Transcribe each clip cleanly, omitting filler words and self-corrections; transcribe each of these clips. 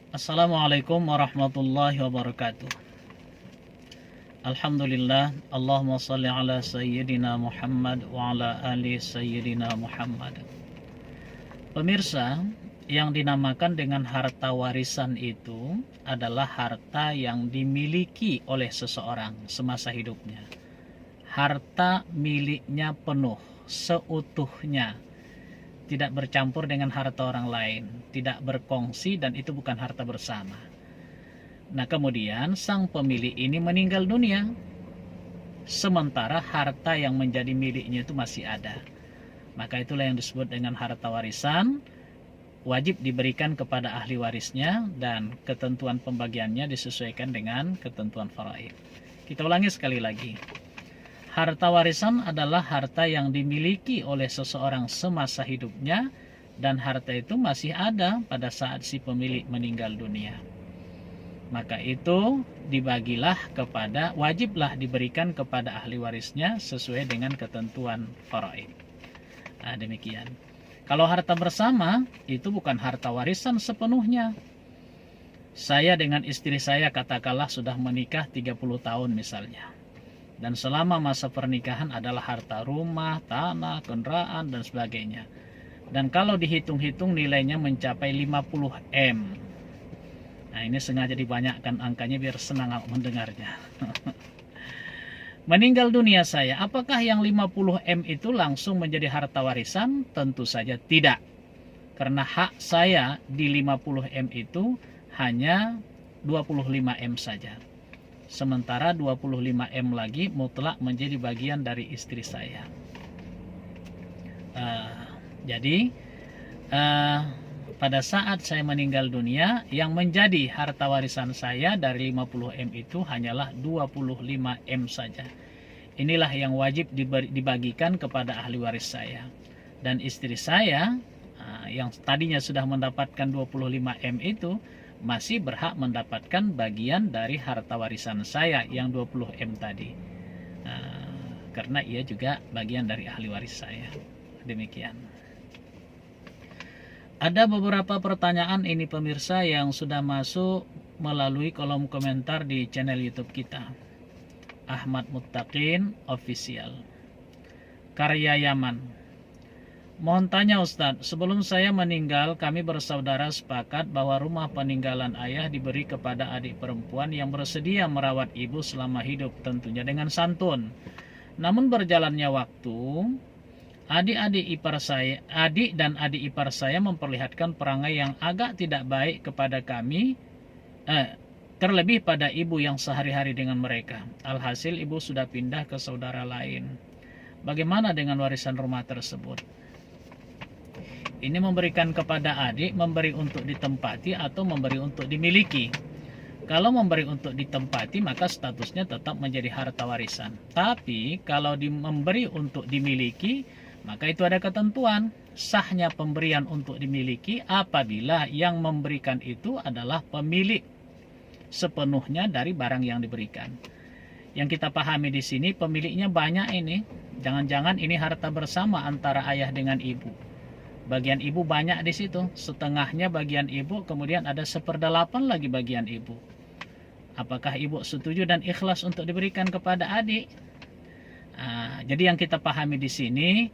Assalamualaikum warahmatullahi wabarakatuh. Alhamdulillah, Allahumma salli ala Sayyidina Muhammad wa ala ali Sayyidina Muhammad. Pemirsa, yang dinamakan dengan harta warisan itu adalah harta yang dimiliki oleh seseorang semasa hidupnya. Harta miliknya penuh, seutuhnya, tidak bercampur dengan harta orang lain, tidak berkongsi, dan itu bukan harta bersama. Nah, kemudian sang pemilik ini meninggal dunia, sementara harta yang menjadi miliknya itu masih ada. Maka itulah yang disebut dengan harta warisan, wajib diberikan kepada ahli warisnya, dan ketentuan pembagiannya disesuaikan dengan ketentuan faraid. Kita ulangi sekali lagi. Harta warisan adalah harta yang dimiliki oleh seseorang semasa hidupnya, dan harta itu masih ada pada saat si pemilik meninggal dunia. Maka itu wajiblah diberikan kepada ahli warisnya sesuai dengan ketentuan faraid. Nah, demikian. Kalau harta bersama itu bukan harta warisan sepenuhnya. Saya dengan istri saya katakanlah sudah menikah 30 tahun misalnya. Dan selama masa pernikahan adalah harta rumah, tanah, kendaraan, dan sebagainya. Dan kalau dihitung-hitung nilainya mencapai 50 M. Nah, ini sengaja dibanyakkan angkanya biar senang mendengarnya. Meninggal dunia saya, apakah yang 50 M itu langsung menjadi harta warisan? Tentu saja tidak. Karena hak saya di 50 M itu hanya 25 M saja. Sementara 25 M lagi mutlak menjadi bagian dari istri saya. Jadi pada saat saya meninggal dunia, yang menjadi harta warisan saya dari 50 M itu hanyalah 25 M saja. Inilah yang wajib dibagikan kepada ahli waris saya. Dan istri saya yang tadinya sudah mendapatkan 25 M itu masih berhak mendapatkan bagian dari harta warisan saya yang 20 M tadi. Karena ia juga bagian dari ahli waris saya. Demikian. Ada beberapa pertanyaan ini pemirsa yang sudah masuk melalui kolom komentar di channel YouTube kita. Ahmad Muttaqin Official. Karya Yaman. Mohon tanya Ustadz, sebelum saya meninggal kami bersaudara sepakat bahwa rumah peninggalan ayah diberi kepada adik perempuan yang bersedia merawat ibu selama hidup, tentunya dengan santun. Namun berjalannya waktu, adik dan adik ipar saya memperlihatkan perangai yang agak tidak baik kepada kami, terlebih pada ibu yang sehari-hari dengan mereka. Alhasil ibu sudah pindah ke saudara lain. Bagaimana dengan warisan rumah tersebut? Ini memberikan kepada adik, memberi untuk ditempati atau memberi untuk dimiliki. Kalau memberi untuk ditempati maka statusnya tetap menjadi harta warisan. Tapi kalau memberi untuk dimiliki, maka itu ada ketentuan. Sahnya pemberian untuk dimiliki apabila yang memberikan itu adalah pemilik sepenuhnya dari barang yang diberikan. Yang kita pahami di sini pemiliknya banyak ini. Jangan-jangan ini harta bersama antara ayah dengan ibu. Bagian ibu banyak di situ, setengahnya bagian ibu, kemudian ada 1/8 lagi bagian ibu. Apakah ibu setuju dan ikhlas untuk diberikan kepada adik? Jadi yang kita pahami di sini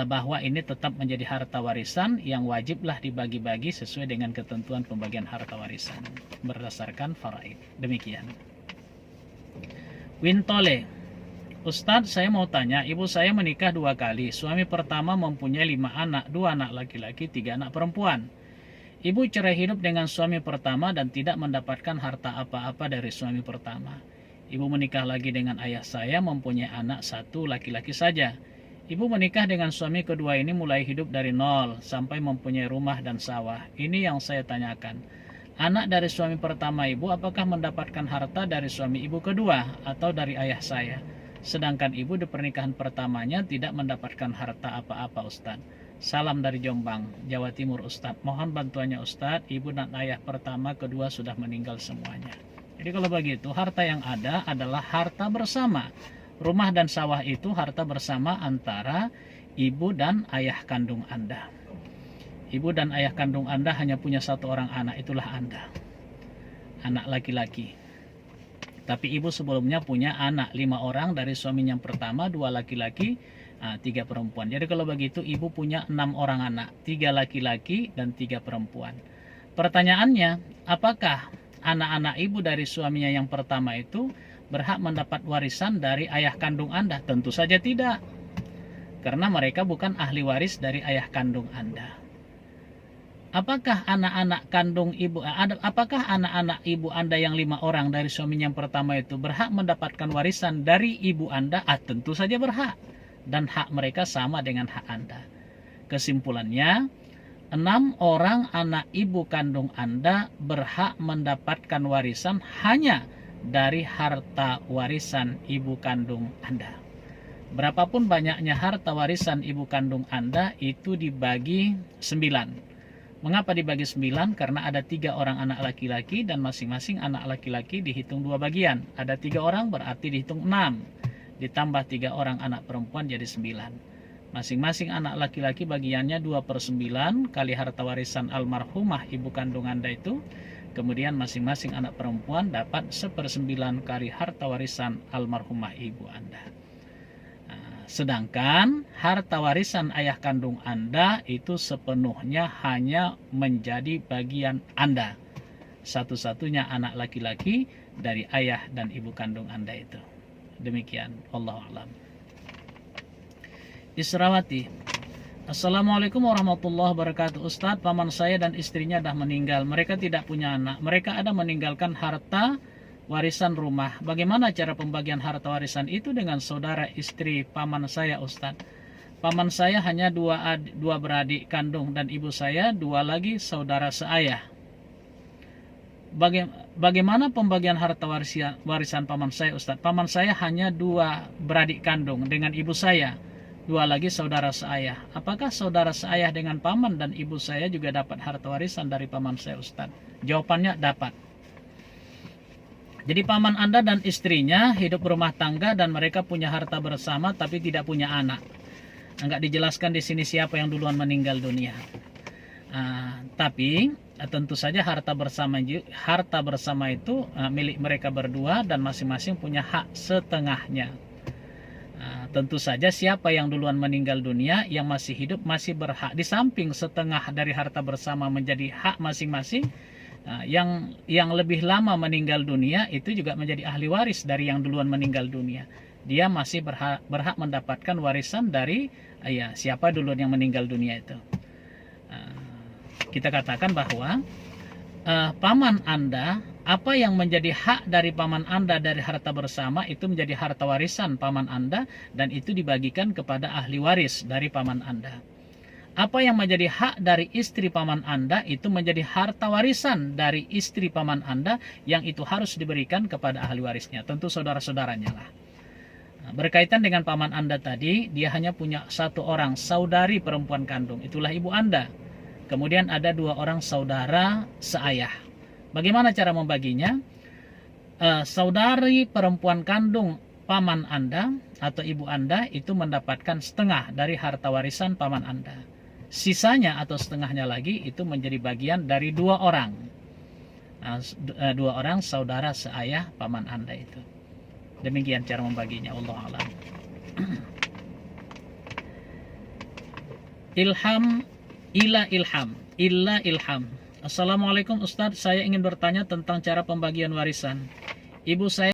bahwa ini tetap menjadi harta warisan yang wajiblah dibagi-bagi sesuai dengan ketentuan pembagian harta warisan berdasarkan faraid. Demikian. Wintole. Ustadz, saya mau tanya, ibu saya menikah 2 kali. Suami pertama mempunyai 5 anak, 2 anak laki-laki, 3 anak perempuan. Ibu cerai hidup dengan suami pertama dan tidak mendapatkan harta apa-apa dari suami pertama. Ibu menikah lagi dengan ayah saya, mempunyai anak 1 laki-laki saja. Ibu menikah dengan suami kedua ini mulai hidup dari nol sampai mempunyai rumah dan sawah. Ini yang saya tanyakan. Anak dari suami pertama ibu apakah mendapatkan harta dari suami ibu kedua atau dari ayah saya? Sedangkan ibu di pernikahan pertamanya tidak mendapatkan harta apa-apa Ustadz. Salam dari Jombang, Jawa Timur Ustadz. Mohon bantuannya Ustadz, ibu dan ayah pertama kedua sudah meninggal semuanya. Jadi kalau begitu harta yang ada adalah harta bersama. Rumah dan sawah itu harta bersama antara ibu dan ayah kandung Anda. Ibu dan ayah kandung Anda hanya punya 1 orang anak, itulah Anda. anak laki-laki. Tapi ibu sebelumnya punya anak 5 orang dari suaminya yang pertama, 2 laki-laki, 3 perempuan. Jadi kalau begitu ibu punya 6 orang anak, 3 laki-laki dan 3 perempuan. Pertanyaannya, apakah anak-anak ibu dari suaminya yang pertama itu berhak mendapat warisan dari ayah kandung Anda? Tentu saja tidak, karena mereka bukan ahli waris dari ayah kandung Anda. Apakah anak-anak ibu Anda yang 5 orang dari suaminya yang pertama itu berhak mendapatkan warisan dari ibu Anda? Tentu saja berhak, dan hak mereka sama dengan hak Anda. Kesimpulannya, 6 orang anak ibu kandung Anda berhak mendapatkan warisan hanya dari harta warisan ibu kandung Anda. Berapapun banyaknya harta warisan ibu kandung Anda, itu dibagi 9. Mengapa dibagi 9? Karena ada 3 orang anak laki-laki dan masing-masing anak laki-laki dihitung 2 bagian. Ada 3 orang berarti dihitung 6. Ditambah 3 orang anak perempuan jadi 9. Masing-masing anak laki-laki bagiannya 2/9 kali harta warisan almarhumah ibu kandung Anda itu. Kemudian masing-masing anak perempuan dapat 1/9 kali harta warisan almarhumah ibu Anda. Sedangkan harta warisan ayah kandung Anda itu sepenuhnya hanya menjadi bagian Anda. Satu-satunya anak laki-laki dari ayah dan ibu kandung Anda itu. Demikian, Allahu a'lam. Israwati, Assalamualaikum warahmatullahi wabarakatuh. Ustadz, paman saya dan istrinya dah meninggal. Mereka tidak punya anak. Mereka ada meninggalkan harta warisan rumah. Bagaimana cara pembagian harta warisan itu dengan saudara istri paman saya, Ustadz? Paman saya hanya 2 beradik kandung dan ibu saya 2 lagi saudara seayah. Bagaimana pembagian harta warisan paman saya, Ustadz? Paman saya hanya 2 beradik kandung dengan ibu saya, 2 lagi saudara seayah. Apakah saudara seayah dengan paman dan ibu saya juga dapat harta warisan dari paman saya, Ustadz? Jawabannya dapat. Jadi paman Anda dan istrinya hidup berumah tangga dan mereka punya harta bersama tapi tidak punya anak. Enggak dijelaskan di sini siapa yang duluan meninggal dunia. Tapi tentu saja harta bersama itu milik mereka berdua dan masing-masing punya hak setengahnya. Tentu saja siapa yang duluan meninggal dunia yang masih hidup masih berhak, di samping setengah dari harta bersama menjadi hak masing-masing. Yang lebih lama meninggal dunia itu juga menjadi ahli waris dari yang duluan meninggal dunia. Dia masih berhak mendapatkan warisan dari siapa duluan yang meninggal dunia itu. Kita katakan bahwa paman Anda, apa yang menjadi hak dari paman Anda dari harta bersama itu menjadi harta warisan paman Anda, dan itu dibagikan kepada ahli waris dari paman Anda. Apa yang menjadi hak dari istri paman Anda itu menjadi harta warisan dari istri paman Anda, yang itu harus diberikan kepada ahli warisnya, tentu saudara-saudaranya lah. Berkaitan dengan paman Anda tadi, dia hanya punya 1 orang saudari perempuan kandung, itulah ibu Anda. Kemudian ada 2 orang saudara seayah. Bagaimana cara membaginya? Saudari perempuan kandung paman Anda atau ibu Anda itu mendapatkan setengah dari harta warisan paman Anda. Sisanya atau setengahnya lagi itu menjadi bagian dari 2 orang. 2 orang saudara seayah paman Anda itu. Demikian cara membaginya, Allah a'lam. Ilham. Assalamualaikum Ustadz, saya ingin bertanya tentang cara pembagian warisan. Ibu saya